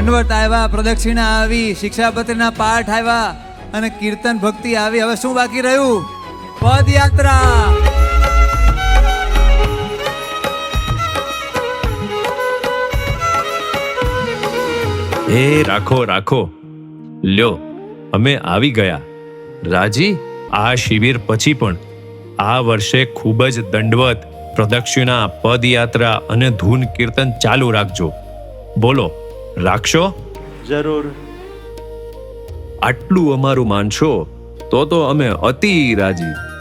દંડવત આવ્યા, પ્રદક્ષિણા આવી, શિક્ષાપત્રીના પાઠ આવ્યા અને કીર્તન ભક્તિ આવી. હવે શું બાકી રહ્યું? પદયાત્રા. એ રાખો રાખો, લ્યો અમે આવી ગયા. રાજી, આ શિબિર પછી પણ આ વર્ષે ખૂબ જ દંડવત, પ્રદક્ષિણા, પદયાત્રા અને ધૂન કીર્તન ચાલુ રાખજો. બોલો, રાખશો? જરૂર. આટલું અમારું માનશો તો અમે અતિ રાજી.